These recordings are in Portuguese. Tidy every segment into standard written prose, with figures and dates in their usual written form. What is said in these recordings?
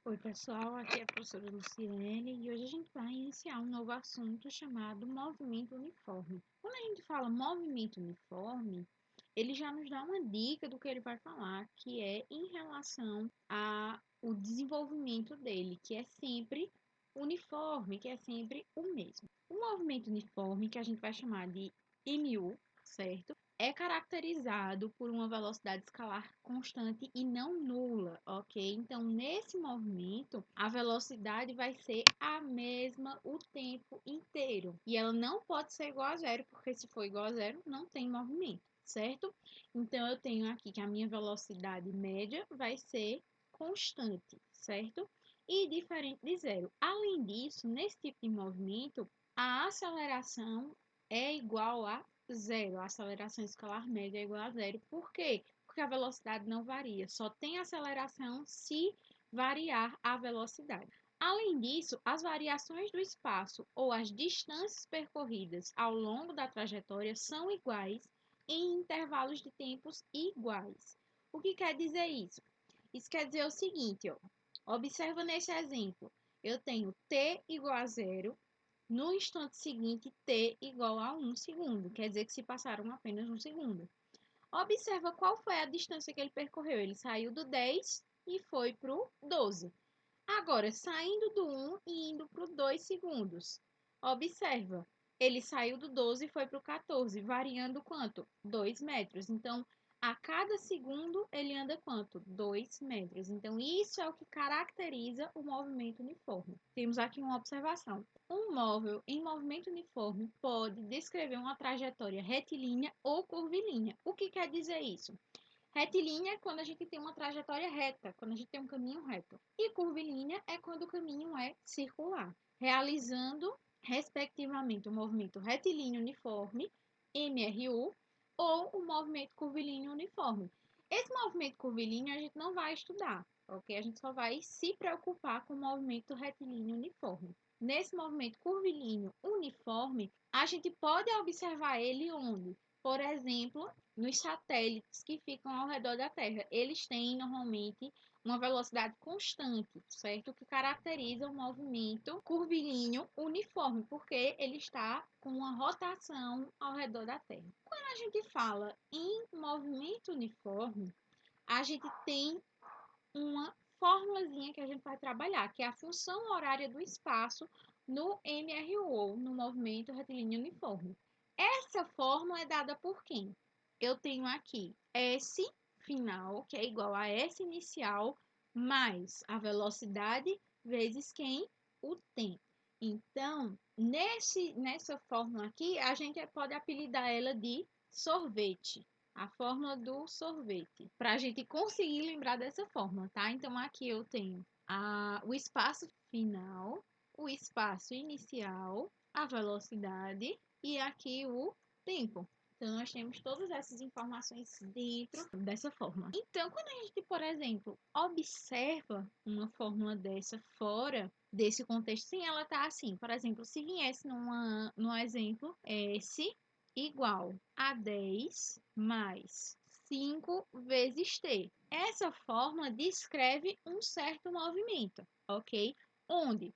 Oi, pessoal, aqui é a professora Luciene e hoje a gente vai iniciar um novo assunto chamado movimento uniforme. Quando a gente fala movimento uniforme, ele já nos dá uma dica do que ele vai falar, que é em relação ao desenvolvimento dele, que é sempre uniforme, que é sempre o mesmo. O movimento uniforme, que a gente vai chamar de MU, certo? É caracterizado por uma velocidade escalar constante e não nula, ok? Então, nesse movimento, a velocidade vai ser a mesma o tempo inteiro. E ela não pode ser igual a zero, porque se for igual a zero, não tem movimento, certo? Então, eu tenho aqui que a minha velocidade média vai ser constante, certo? E diferente de zero. Além disso, nesse tipo de movimento, a aceleração é igual a zero. A aceleração escalar média é igual a zero. Por quê? Porque a velocidade não varia. Só tem aceleração se variar a velocidade. Além disso, as variações do espaço ou as distâncias percorridas ao longo da trajetória são iguais em intervalos de tempos iguais. O que quer dizer isso? Isso quer dizer o seguinte, ó. Observa nesse exemplo. Eu tenho t igual a zero. No instante seguinte, t igual a 1 segundo, quer dizer que se passaram apenas 1 segundo. Observa qual foi a distância que ele percorreu. Ele saiu do 10 e foi para o 12. Agora, saindo do 1 e indo para o 2 segundos. Observa, ele saiu do 12 e foi para o 14, variando quanto? 2 metros. Então, a cada segundo, ele anda quanto? 2 metros. Então, isso é o que caracteriza o movimento uniforme. Temos aqui uma observação. Um móvel em movimento uniforme pode descrever uma trajetória retilínea ou curvilínea. O que quer dizer isso? Retilínea é quando a gente tem uma trajetória reta, quando a gente tem um caminho reto. E curvilínea é quando o caminho é circular, realizando, respectivamente, o movimento retilíneo uniforme, MRU, ou o movimento curvilíneo uniforme. Esse movimento curvilíneo a gente não vai estudar, ok? A gente só vai se preocupar com o movimento retilíneo uniforme. Nesse movimento curvilíneo uniforme, a gente pode observar ele onde? Por exemplo, nos satélites que ficam ao redor da Terra. Eles têm normalmente uma velocidade constante, certo? O que caracteriza o movimento curvilíneo uniforme, porque ele está com uma rotação ao redor da Terra. Quando a gente fala em movimento uniforme, a gente tem uma formulazinha que a gente vai trabalhar, que é a função horária do espaço no MRU, no movimento retilíneo uniforme. Essa fórmula é dada por quem? Eu tenho aqui S final, que é igual a S inicial, mais a velocidade vezes quem? O tempo. Então, nessa fórmula aqui, a gente pode apelidar ela de sorvete. A fórmula do sorvete. Para a gente conseguir lembrar dessa fórmula, tá? Então, aqui eu tenho o espaço final, o espaço inicial, a velocidade e aqui o tempo. Então, nós temos todas essas informações dentro dessa fórmula. Então, quando a gente, por exemplo, observa uma fórmula dessa fora desse contexto, sim, ela tá assim. Por exemplo, se viesse no exemplo, S igual a 10 mais 5 vezes t. Essa fórmula descreve um certo movimento, ok? Onde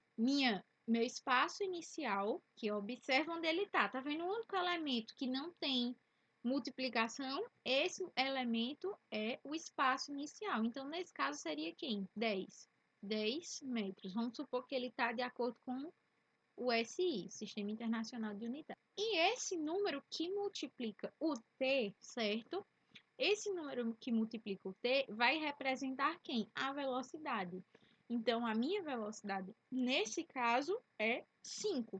meu espaço inicial, que observa onde ele está. Tá vendo? O único elemento que não tem multiplicação, esse elemento é o espaço inicial. Então, nesse caso, seria quem? 10. 10 metros. Vamos supor que ele está de acordo com o SI, Sistema Internacional de Unidade. E esse número que multiplica o T, certo? Esse número que multiplica o T vai representar quem? A velocidade. Então, a minha velocidade, nesse caso, é 5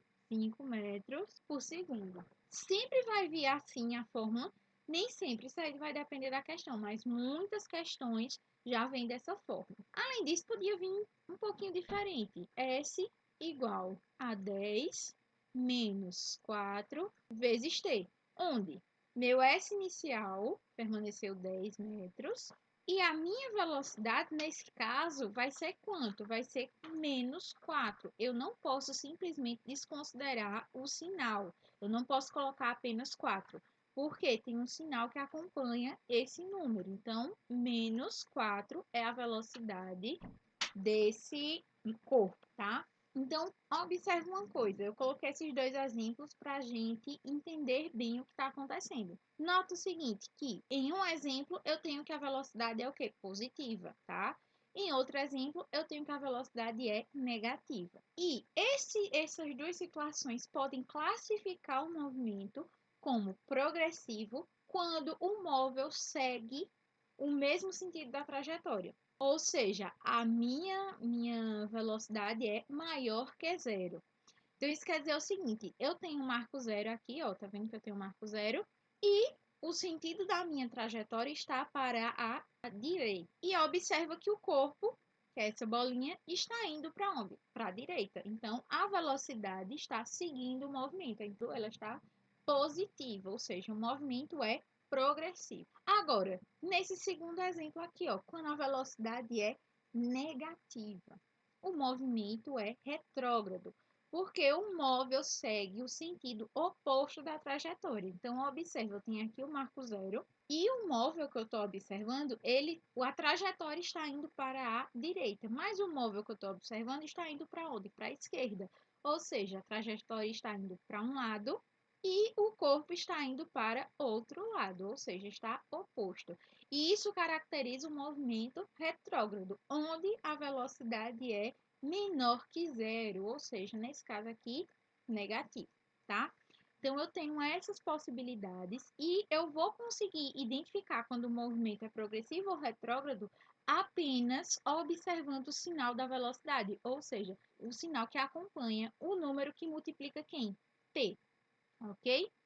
metros por segundo. Sempre vai vir assim a fórmula, nem sempre, isso aí vai depender da questão, mas muitas questões já vêm dessa forma. Além disso, podia vir um pouquinho diferente. S igual a 10 menos 4 vezes t, onde meu S inicial permaneceu 10 metros e a minha velocidade, nesse caso, vai ser quanto? Vai ser menos 4. Eu não posso simplesmente desconsiderar o sinal. Eu não posso colocar apenas 4, porque tem um sinal que acompanha esse número. Então, menos 4 é a velocidade desse corpo, tá? Então, observe uma coisa, eu coloquei esses dois exemplos para a gente entender bem o que está acontecendo. Nota o seguinte, que em um exemplo eu tenho que a velocidade é o quê? Positiva, tá? Em outro exemplo, eu tenho que a velocidade é negativa. E essas duas situações podem classificar o movimento como progressivo quando o móvel segue o mesmo sentido da trajetória. Ou seja, a minha velocidade é maior que zero. Então, isso quer dizer o seguinte, eu tenho um marco zero aqui, ó, tá vendo que eu tenho um marco zero? E o sentido da minha trajetória está para a direita. E observa que o corpo, que é essa bolinha, está indo para onde? Para a direita. Então, a velocidade está seguindo o movimento. Então, ela está positiva, ou seja, o movimento é progressivo. Agora, nesse segundo exemplo aqui, ó, quando a velocidade é negativa, o movimento é retrógrado, porque o móvel segue o sentido oposto da trajetória. Então, observe, eu tenho aqui o marco zero e o móvel que eu estou observando, a trajetória está indo para a direita, mas o móvel que eu estou observando está indo para onde? Para a esquerda. Ou seja, a trajetória está indo para um lado e o corpo está indo para outro lado, ou seja, está oposto. E isso caracteriza o movimento retrógrado, onde a velocidade é menor que zero, ou seja, nesse caso aqui, negativo, tá? Então, eu tenho essas possibilidades e eu vou conseguir identificar quando o movimento é progressivo ou retrógrado apenas observando o sinal da velocidade, ou seja, o sinal que acompanha o número que multiplica quem? T, ok?